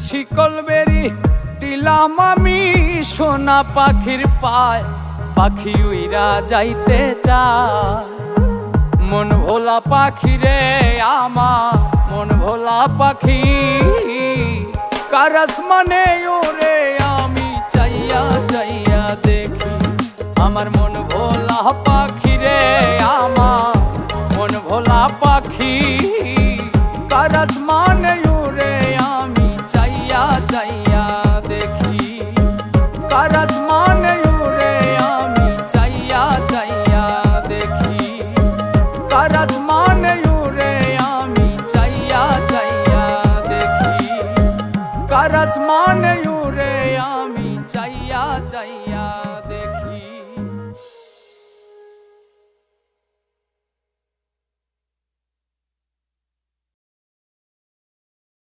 শিকল বেরি দিলাম আমি সোনা পাখির পায়, পাখি উইরা যাইতে চায়। মন ভোলা পাখি রে আমার, মন ভোলা পাখি, কার আসমানে ওরে আমি চাইয়া চাইয়া দেখি। আমার মন ভোলা পাখি রে আমার, মন ভোলা পাখি, কার আসমানে ওরে আমি চাইয়া চাইয়া দেখি। কার আসমানে ওরে আমি চাইয়া চাইয়া দেখি। কার আসমানে ওরে আমি চাইয়া চাইয়া দেখি। কার আসমানে